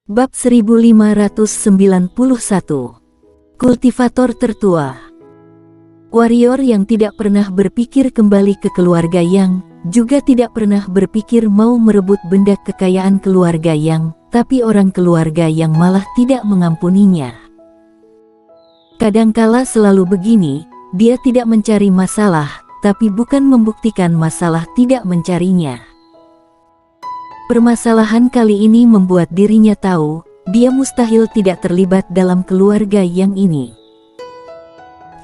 Bab 1591. Kultivator tertua. Warrior yang tidak pernah berpikir kembali ke keluarga Yang, juga tidak pernah berpikir mau merebut benda kekayaan keluarga Yang, tapi orang keluarga Yang malah tidak mengampuninya. Kadangkala selalu begini, dia tidak mencari masalah, tapi bukan membuktikan masalah tidak mencarinya. Permasalahan kali ini membuat dirinya tahu, dia mustahil tidak terlibat dalam keluarga Yang ini.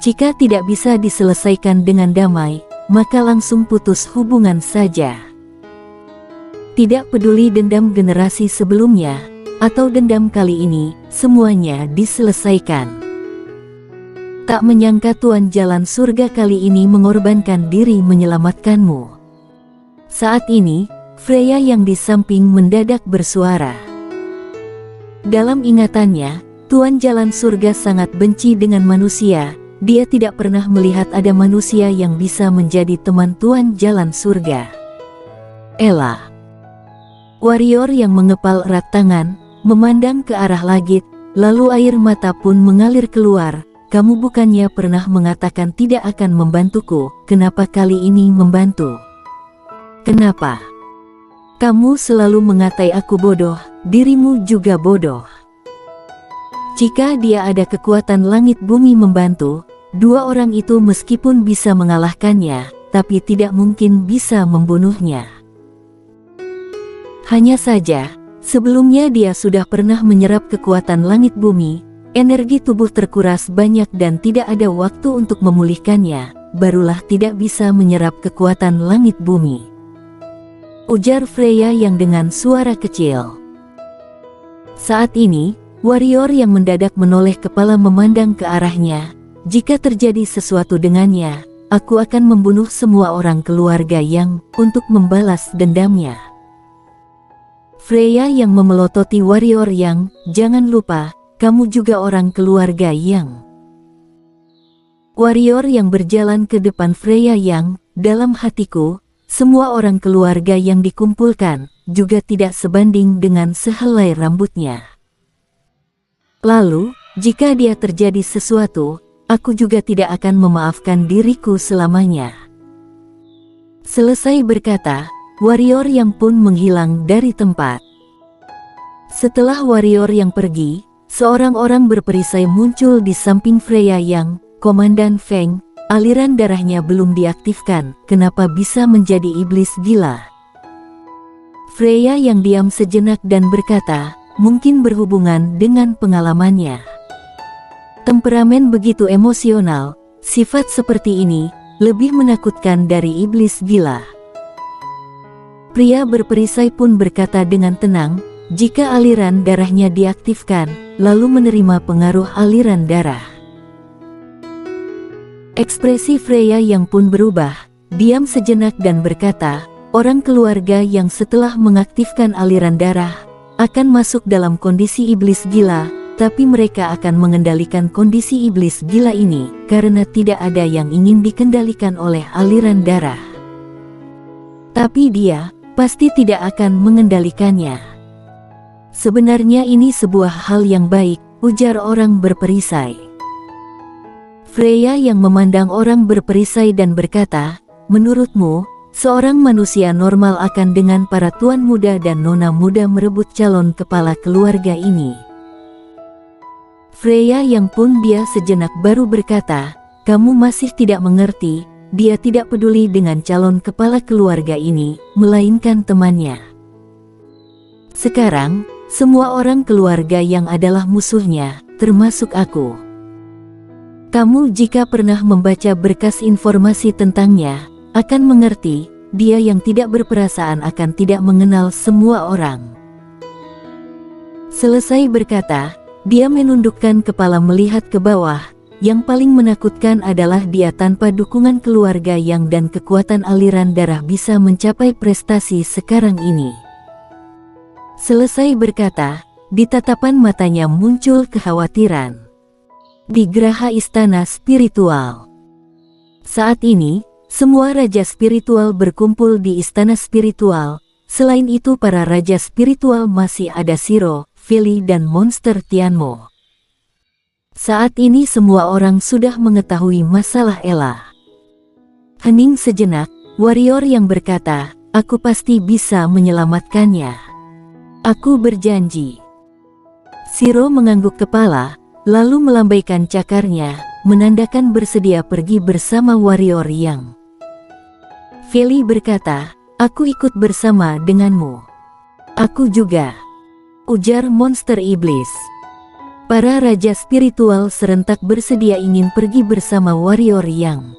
Jika tidak bisa diselesaikan dengan damai, maka langsung putus hubungan saja. Tidak peduli dendam generasi sebelumnya, atau dendam kali ini, semuanya diselesaikan. Tak menyangka Tuan Jalan Surga kali ini mengorbankan diri menyelamatkanmu. Saat ini, Freya yang di samping mendadak bersuara. Dalam ingatannya, Tuan Jalan Surga sangat benci dengan manusia. Dia tidak pernah melihat ada manusia yang bisa menjadi teman Tuan Jalan Surga. Ella. Warrior yang mengepal erat tangan, memandang ke arah langit, lalu air mata pun mengalir keluar. Kamu bukannya pernah mengatakan tidak akan membantuku, kenapa kali ini membantu? Kenapa? Kamu selalu mengatai aku bodoh, dirimu juga bodoh. Jika dia ada kekuatan langit bumi membantu, dua orang itu meskipun bisa mengalahkannya, tapi tidak mungkin bisa membunuhnya. Hanya saja, sebelumnya dia sudah pernah menyerap kekuatan langit bumi, energi tubuh terkuras banyak dan tidak ada waktu untuk memulihkannya, barulah tidak bisa menyerap kekuatan langit bumi. Ujar Freya yang dengan suara kecil. Saat ini, warrior yang mendadak menoleh kepala memandang ke arahnya. Jika terjadi sesuatu dengannya, aku akan membunuh semua orang keluarga Yang untuk membalas dendamnya. Freya yang memelototi warrior Yang, jangan lupa, kamu juga orang keluarga Yang. Warrior yang berjalan ke depan Freya Yang, dalam hatiku, semua orang keluarga yang dikumpulkan, juga tidak sebanding dengan sehelai rambutnya. Lalu, jika dia terjadi sesuatu, aku juga tidak akan memaafkan diriku selamanya. Selesai berkata, warrior yang pun menghilang dari tempat. Setelah warrior yang pergi, seorang orang berperisai muncul di samping Freya Yang, Komandan Feng. Aliran darahnya belum diaktifkan, kenapa bisa menjadi iblis gila? Freya yang diam sejenak dan berkata, mungkin berhubungan dengan pengalamannya. Temperamen begitu emosional, sifat seperti ini, lebih menakutkan dari iblis gila. Pria berperisai pun berkata dengan tenang, jika aliran darahnya diaktifkan, lalu menerima pengaruh aliran darah. Ekspresi Freya yang pun berubah, diam sejenak dan berkata, orang keluarga yang setelah mengaktifkan aliran darah, akan masuk dalam kondisi iblis gila, tapi mereka akan mengendalikan kondisi iblis gila ini, karena tidak ada yang ingin dikendalikan oleh aliran darah. Tapi dia, pasti tidak akan mengendalikannya. Sebenarnya ini sebuah hal yang baik, ujar orang berperisai. Freya yang memandang orang berperisai dan berkata, menurutmu, seorang manusia normal akan dengan para tuan muda dan nona muda merebut calon kepala keluarga ini? Freya yang pun dia sejenak baru berkata, kamu masih tidak mengerti, dia tidak peduli dengan calon kepala keluarga ini, melainkan temannya. Sekarang, semua orang keluarga yang adalah musuhnya, termasuk aku. Kamu jika pernah membaca berkas informasi tentangnya, akan mengerti, dia yang tidak berperasaan akan tidak mengenal semua orang. Selesai berkata, dia menundukkan kepala melihat ke bawah, yang paling menakutkan adalah dia tanpa dukungan keluarga Yang dan kekuatan aliran darah bisa mencapai prestasi sekarang ini. Selesai berkata, di tatapan matanya muncul kekhawatiran. Di geraha istana spiritual. Saat ini, semua raja spiritual berkumpul di istana spiritual. Selain itu para raja spiritual masih ada Shiro, Feli dan monster Tianmo. Saat ini semua orang sudah mengetahui masalah Ella. Hening sejenak, warrior yang berkata, "Aku pasti bisa menyelamatkannya. Aku berjanji." Shiro mengangguk kepala, lalu melambaikan cakarnya, menandakan bersedia pergi bersama warrior yang. Feli berkata, "Aku ikut bersama denganmu." "Aku juga," ujar monster iblis. Para raja spiritual serentak bersedia ingin pergi bersama warrior yang.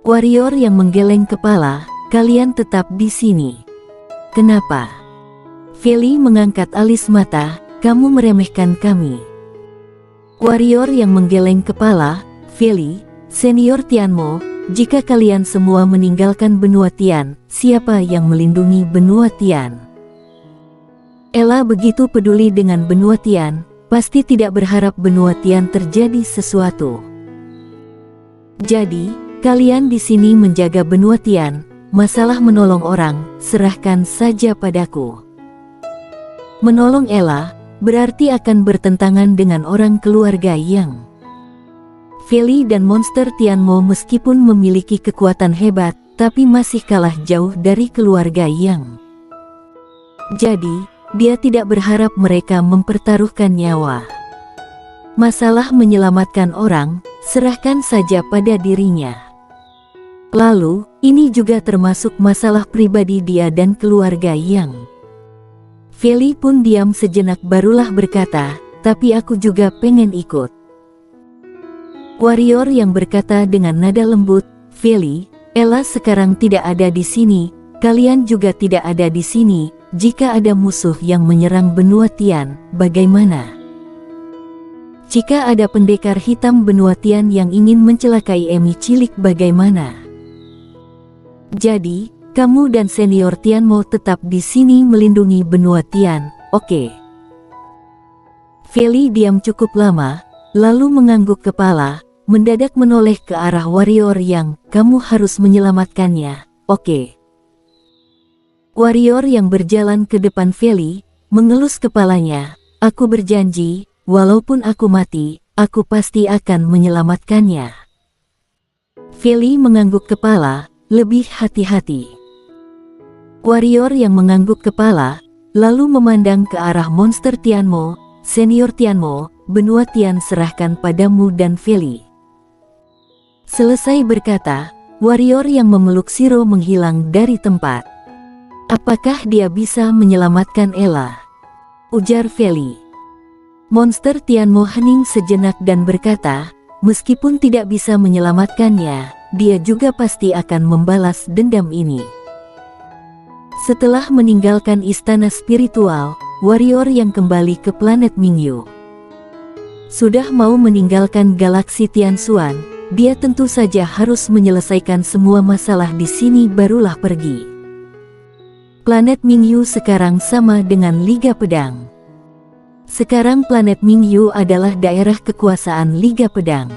Warrior yang menggeleng kepala, "Kalian tetap di sini." "Kenapa?" Feli mengangkat alis mata, "Kamu meremehkan kami." Warrior yang menggeleng kepala, "Feli, senior Tianmo, jika kalian semua meninggalkan benua Tian, siapa yang melindungi benua Tian?" Ella begitu peduli dengan benua Tian, pasti tidak berharap benua Tian terjadi sesuatu. "Jadi, kalian di sini menjaga benua Tian, masalah menolong orang, serahkan saja padaku." Menolong Ella, berarti akan bertentangan dengan orang keluarga yang. Feli dan monster Tianmo meskipun memiliki kekuatan hebat, tapi masih kalah jauh dari keluarga yang. Jadi, dia tidak berharap mereka mempertaruhkan nyawa. Masalah menyelamatkan orang, serahkan saja pada dirinya. Lalu, ini juga termasuk masalah pribadi dia dan keluarga yang. Feli pun diam sejenak barulah berkata, "Tapi aku juga pengen ikut." Warrior yang berkata dengan nada lembut, "Feli, Ella sekarang tidak ada di sini, kalian juga tidak ada di sini, jika ada musuh yang menyerang benua Tian, bagaimana? Jika ada pendekar hitam benua Tian yang ingin mencelakai Emi cilik bagaimana? Jadi, kamu dan senior Tianmo tetap di sini melindungi benua Tian, oke?" Feli diam cukup lama, lalu mengangguk kepala, mendadak menoleh ke arah warrior yang, "Kamu harus menyelamatkannya, oke?" Warrior yang berjalan ke depan Feli, mengelus kepalanya, "Aku berjanji, walaupun aku mati, aku pasti akan menyelamatkannya." Feli mengangguk kepala, "Lebih hati-hati." Warrior yang mengangguk kepala, lalu memandang ke arah monster Tianmo, "Senior Tianmo, benua Tian serahkan padamu dan Feli." Selesai berkata, warrior yang memeluk Shiro menghilang dari tempat. "Apakah dia bisa menyelamatkan Ella?" ujar Feli. Monster Tianmo hening sejenak dan berkata, "Meskipun tidak bisa menyelamatkannya, dia juga pasti akan membalas dendam ini." Setelah meninggalkan istana spiritual, warrior yang kembali ke planet Mingyu. Sudah mau meninggalkan galaksi Tianxuan, dia tentu saja harus menyelesaikan semua masalah di sini barulah pergi. Planet Mingyu sekarang sama dengan Liga Pedang. Sekarang planet Mingyu adalah daerah kekuasaan Liga Pedang.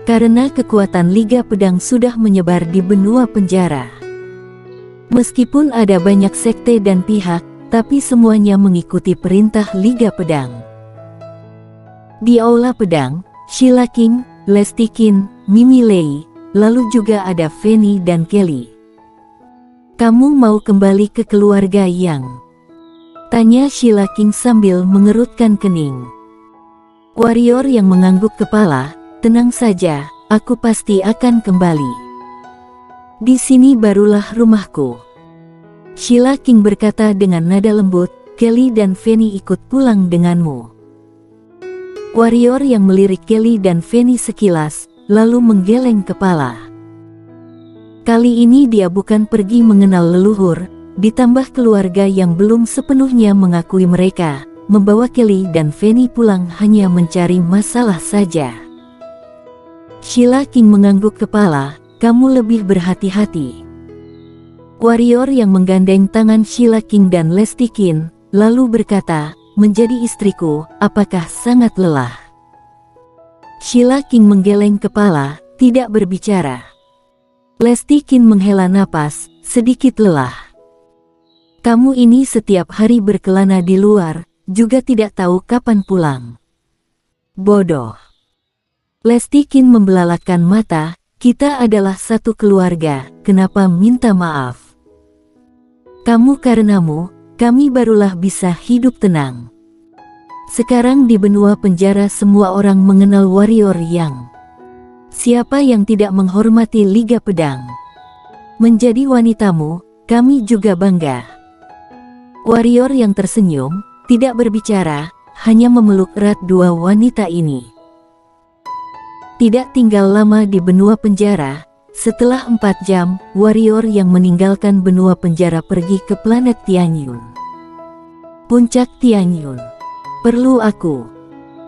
Karena kekuatan Liga Pedang sudah menyebar di benua penjara. Meskipun ada banyak sekte dan pihak, tapi semuanya mengikuti perintah Liga Pedang. Di Aula Pedang, Sheila King, Lesti King, Mimi Lei, lalu juga ada Fanny dan Kelly. "Kamu mau kembali ke keluarga yang?" tanya Sheila King sambil mengerutkan kening. Warrior yang mengangguk kepala, "Tenang saja, aku pasti akan kembali. Di sini barulah rumahku." Sheila King berkata dengan nada lembut, "Kelly dan Fanny ikut pulang denganmu." Warrior yang melirik Kelly dan Fanny sekilas, lalu menggeleng kepala. Kali ini dia bukan pergi mengenal leluhur, ditambah keluarga yang belum sepenuhnya mengakui mereka, membawa Kelly dan Fanny pulang hanya mencari masalah saja. Sheila King mengangguk kepala, "Kamu lebih berhati-hati." Warrior yang menggandeng tangan Sheila King dan Lesti King, lalu berkata, "Menjadi istriku, apakah sangat lelah?" Sheila King menggeleng kepala, tidak berbicara. Lesti King menghela napas, sedikit lelah. "Kamu ini setiap hari berkelana di luar, juga tidak tahu kapan pulang. Bodoh. Lesti Kin membelalakan mata, kita adalah satu keluarga, kenapa minta maaf? Karenamu, kami barulah bisa hidup tenang. Sekarang di benua penjara semua orang mengenal Warrior Yang. Siapa yang tidak menghormati Liga Pedang? Menjadi wanitamu, kami juga bangga. Warrior yang tersenyum, tidak berbicara, hanya memeluk erat dua wanita ini. Tidak tinggal lama di benua penjara, setelah 4 jam, Warrior yang meninggalkan benua penjara pergi ke planet Tianyun. Puncak Tianyun. Perlu aku?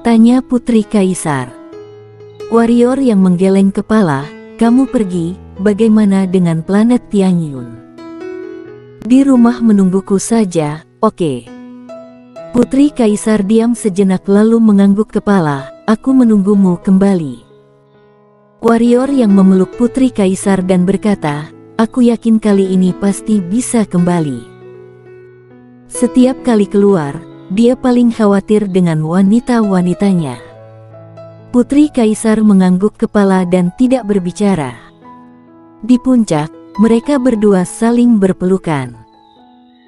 Tanya Putri Kaisar. Warrior yang menggeleng kepala, kamu pergi, bagaimana dengan planet Tianyun? Di rumah menungguku saja, oke. Putri Kaisar diam sejenak lalu mengangguk kepala, aku menunggumu kembali. Warrior yang memeluk Putri Kaisar dan berkata, aku yakin kali ini pasti bisa kembali. Setiap kali keluar, dia paling khawatir dengan wanita-wanitanya. Putri Kaisar mengangguk kepala dan tidak berbicara. Di puncak, mereka berdua saling berpelukan.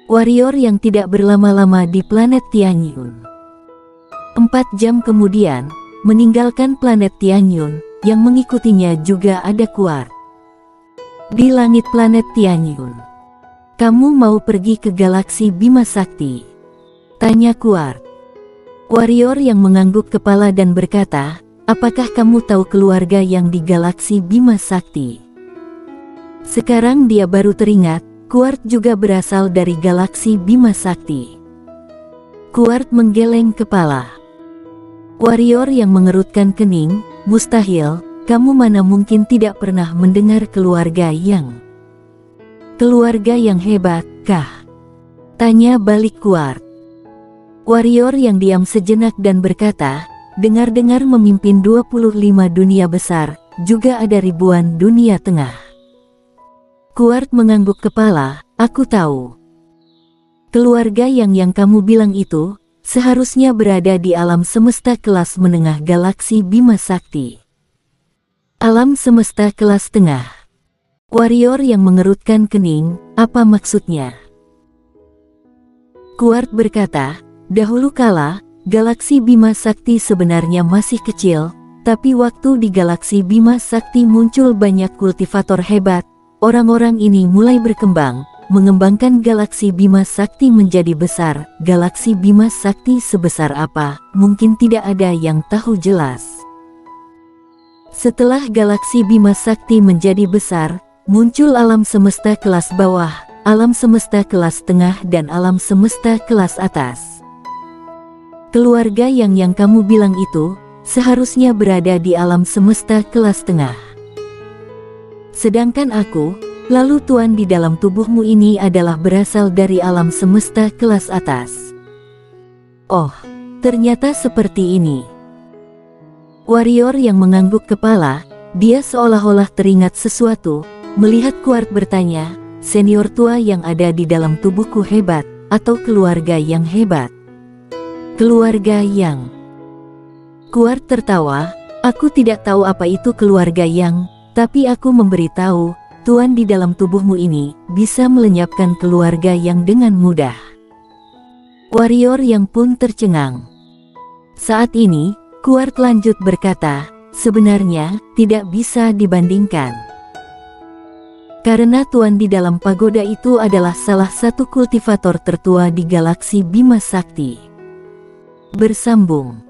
Warrior yang tidak berlama-lama di planet Tianyun. 4 jam kemudian, meninggalkan planet Tianyun, yang mengikutinya juga ada Kuart. Di langit planet Tianyun. Kamu mau pergi ke galaksi Bima Sakti? Tanya Kuart. Warrior yang mengangguk kepala dan berkata, apakah kamu tahu keluarga yang di galaksi Bima Sakti? Sekarang dia baru teringat, Kuart juga berasal dari galaksi Bima Sakti. Kuart menggeleng kepala. Warrior yang mengerutkan kening, mustahil, kamu mana mungkin tidak pernah mendengar keluarga yang hebat, kah? Tanya balik Kuart. Warrior yang diam sejenak dan berkata, dengar-dengar memimpin 25 dunia besar, juga ada ribuan dunia tengah. Kuart mengangguk kepala, aku tahu. Keluarga yang kamu bilang itu, seharusnya berada di alam semesta kelas menengah galaksi Bima Sakti. Alam semesta kelas tengah. Warrior yang mengerutkan kening, apa maksudnya? Kuart berkata, dahulu kala, galaksi Bima Sakti sebenarnya masih kecil, tapi waktu di galaksi Bima Sakti muncul banyak kultivator hebat, orang-orang ini mulai berkembang, mengembangkan galaksi Bima Sakti menjadi besar. Galaksi Bima Sakti sebesar apa, mungkin tidak ada yang tahu jelas. Setelah galaksi Bima Sakti menjadi besar, muncul alam semesta kelas bawah, alam semesta kelas tengah dan alam semesta kelas atas. Keluarga yang kamu bilang itu, seharusnya berada di alam semesta kelas tengah. Sedangkan aku, lalu Tuan di dalam tubuhmu ini adalah berasal dari alam semesta kelas atas. Oh, ternyata seperti ini. Warrior yang mengangguk kepala, dia seolah-olah teringat sesuatu, melihat Kuart bertanya, senior tua yang ada di dalam tubuhku hebat, atau keluarga yang hebat? Keluarga yang... Kuart tertawa, aku tidak tahu apa itu keluarga yang, tapi aku memberitahu, Tuan di dalam tubuhmu ini, bisa melenyapkan keluarga yang dengan mudah. Warrior yang pun tercengang. Saat ini, Kuart lanjut berkata, sebenarnya, tidak bisa dibandingkan. Karena Tuan di dalam pagoda itu adalah salah satu kultivator tertua di galaksi Bima Sakti. Bersambung.